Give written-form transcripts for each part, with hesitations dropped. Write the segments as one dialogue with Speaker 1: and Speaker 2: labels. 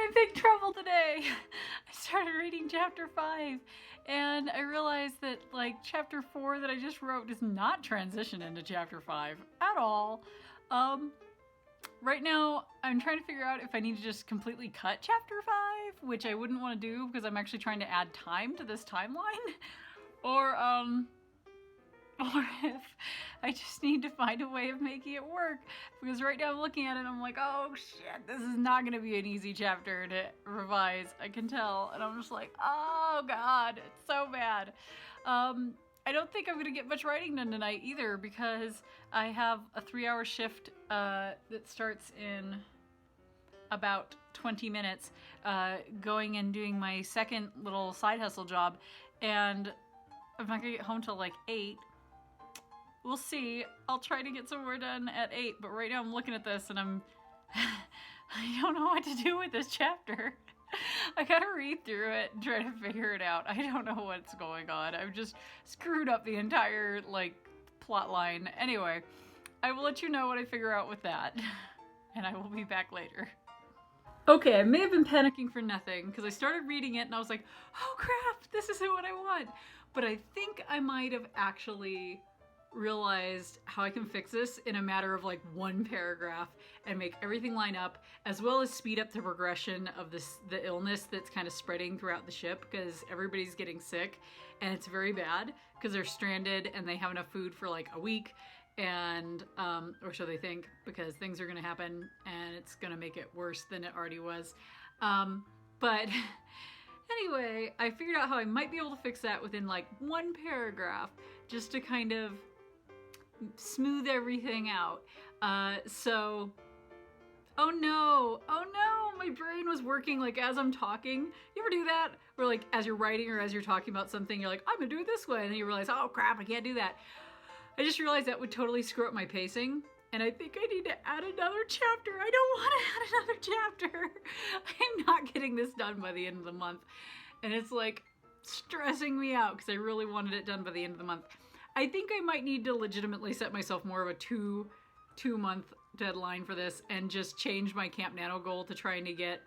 Speaker 1: I'm in big trouble today. I started reading chapter 5 and I realized that like chapter 4 that I just wrote does not transition into chapter 5 at all. Right now I'm trying to figure out if I need to just completely cut chapter 5, which I wouldn't want to do because I'm actually trying to add time to this timeline, or if I just need to find a way of making it work, because right now I'm looking at it and I'm like, oh shit, this is not gonna be an easy chapter to revise, I can tell, and I'm just like, oh god, it's so bad. I don't think I'm gonna get much writing done tonight either, because I have a 3-hour shift that starts in about 20 minutes, going and doing my second little side hustle job, and I'm not gonna get home till like 8. We'll see. I'll try to get some more done at 8, but right now I'm looking at this and I don't know what to do with this chapter. I gotta read through it and try to figure it out. I don't know what's going on. I've just screwed up the entire, like, plot line. Anyway, I will let you know what I figure out with that, and I will be back later. Okay, I may have been panicking for nothing, because I started reading it and I was like, oh crap, this isn't what I want. But I think I might have actually realized how I can fix this in a matter of like one paragraph and make everything line up, as well as speed up the progression of the illness that's kind of spreading throughout the ship, because everybody's getting sick and it's very bad because they're stranded and they have enough food for like a week, and or so they think, because things are going to happen and it's going to make it worse than it already was. But anyway, I figured out how I might be able to fix that within like one paragraph, just to kind of smooth everything out. So, oh no, my brain was working like as I'm talking. You ever do that? Where like as you're writing or as you're talking about something, you're like, I'm gonna do it this way, and then you realize, oh crap, I can't do that. I just realized that would totally screw up my pacing, and I think I need to add another chapter. I don't want to add another chapter. I'm not getting this done by the end of the month, and it's like stressing me out because I really wanted it done by the end of the month. I think I might need to legitimately set myself more of a two-month deadline for this, and just change my Camp Nano goal to trying to get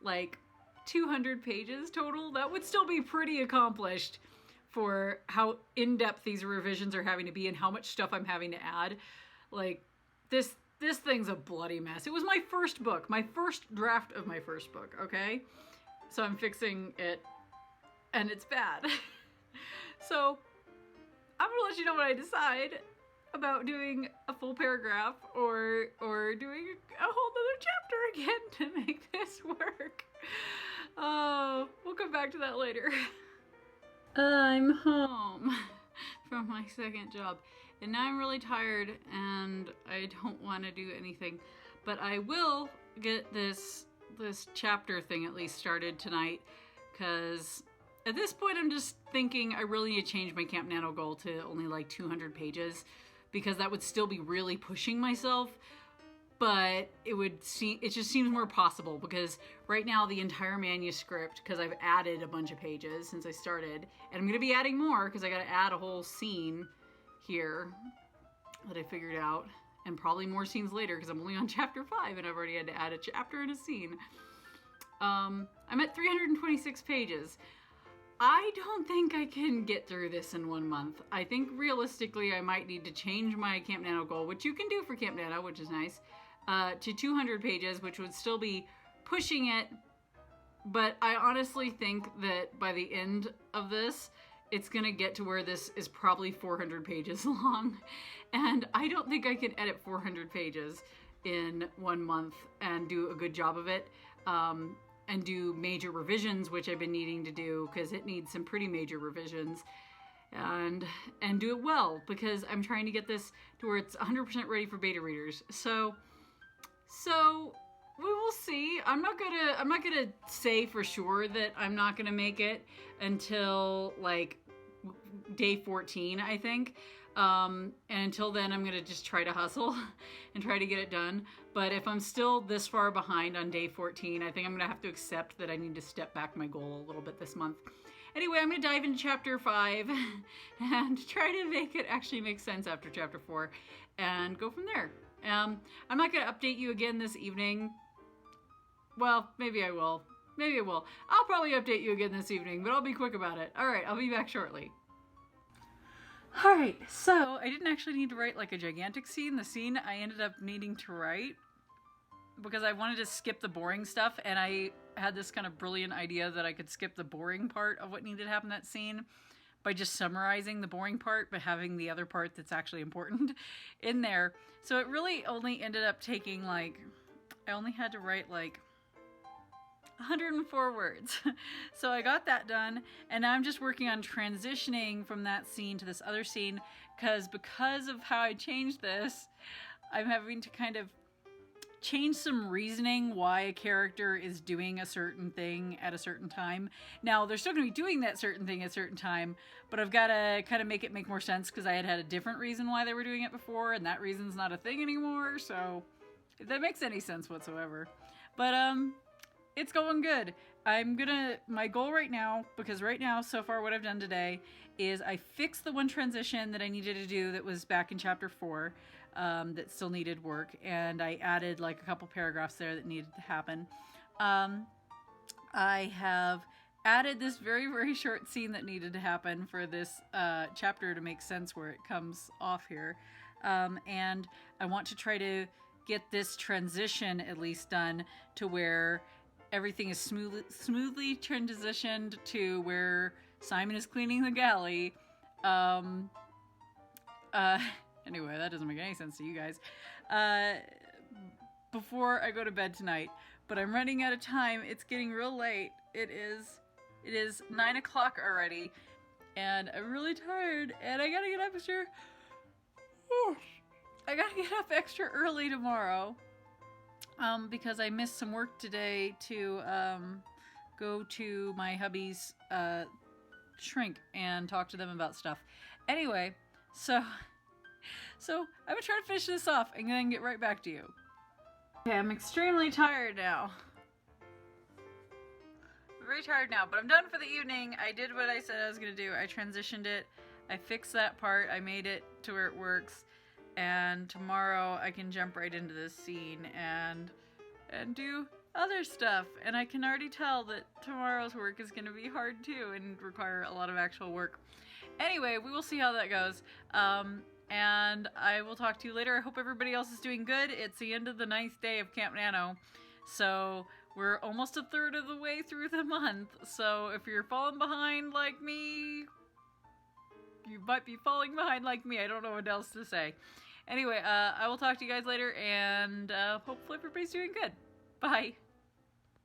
Speaker 1: like 200 pages total. That would still be pretty accomplished for how in-depth these revisions are having to be and how much stuff I'm having to add. Like, this thing's a bloody mess. It was my first book, my first draft of my first book, okay? So I'm fixing it, and it's bad. So I'm gonna let you know what I decide about doing a full paragraph or doing a whole nother chapter again to make this work. Oh, we'll come back to that later. I'm home from my second job, and now I'm really tired and I don't want to do anything, but I will get this chapter thing at least started tonight, because at this point I'm just thinking I really need to change my Camp Nano goal to only like 200 pages, because that would still be really pushing myself, but it just seems more possible, because right now the entire manuscript, because I've added a bunch of pages since I started, and I'm going to be adding more because I got to add a whole scene here that I figured out, and probably more scenes later because I'm only on chapter 5 and I've already had to add a chapter and a scene. I'm at 326 pages. I don't think I can get through this in 1 month. I think realistically I might need to change my Camp Nano goal, which you can do for Camp Nano, which is nice, to 200 pages, which would still be pushing it, but I honestly think that by the end of this, it's gonna get to where this is probably 400 pages long, and I don't think I can edit 400 pages in 1 month and do a good job of it. And do major revisions, which I've been needing to do because it needs some pretty major revisions, and do it well, because I'm trying to get this to where it's 100% ready for beta readers. So we will see. I'm not gonna say for sure that I'm not gonna make it until like day 14, I think. And until then, I'm gonna just try to hustle and try to get it done. But if I'm still this far behind on day 14, I think I'm gonna have to accept that I need to step back my goal a little bit this month. Anyway, I'm gonna dive into chapter 5 and try to make it actually make sense after chapter 4 and go from there. I'm not gonna update you again this evening Well, maybe I will. Maybe I will. I'll probably update you again this evening, but I'll be quick about it. All right, I'll be back shortly. All right, so I didn't actually need to write like a gigantic scene. The scene I ended up needing to write because I wanted to skip the boring stuff, and I had this kind of brilliant idea that I could skip the boring part of what needed to happen in that scene by just summarizing the boring part, but having the other part that's actually important in there. So it really only ended up taking like, I only had to write like 104 words. So I got that done, and now I'm just working on transitioning from that scene to this other scene, because of how I changed this, I'm having to kind of change some reasoning why a character is doing a certain thing at a certain time. Now, they're still going to be doing that certain thing at a certain time, but I've got to kind of make it make more sense because I had a different reason why they were doing it before, and that reason's not a thing anymore, so if that makes any sense whatsoever. But, it's going good. My goal right now, because right now, so far what I've done today, is I fixed the one transition that I needed to do that was back in chapter 4, that still needed work, and I added like a couple paragraphs there that needed to happen. I have added this very, very short scene that needed to happen for this chapter to make sense where it comes off here. And I want to try to get this transition at least done to where everything is smoothly transitioned to where Simon is cleaning the galley. Anyway, that doesn't make any sense to you guys. Before I go to bed tonight, but I'm running out of time. It's getting real late. It is 9 o'clock already, and I'm really tired, and I gotta get up extra early tomorrow. Because I missed some work today to go to my hubby's shrink and talk to them about stuff. Anyway, so I'm gonna try to finish this off and then get right back to you. Okay, I'm extremely tired now. I'm very tired now, but I'm done for the evening. I did what I said I was gonna do. I transitioned it. I fixed that part. I made it to where it works. And tomorrow I can jump right into this scene and do other stuff. And I can already tell that tomorrow's work is going to be hard too and require a lot of actual work. Anyway, we will see how that goes. And I will talk to you later. I hope everybody else is doing good. It's the end of the 9th day of Camp Nano. So we're almost a third of the way through the month. So if you're falling behind like me, you might be falling behind like me. I don't know what else to say. Anyway, I will talk to you guys later, and hopefully everybody's doing good. Bye.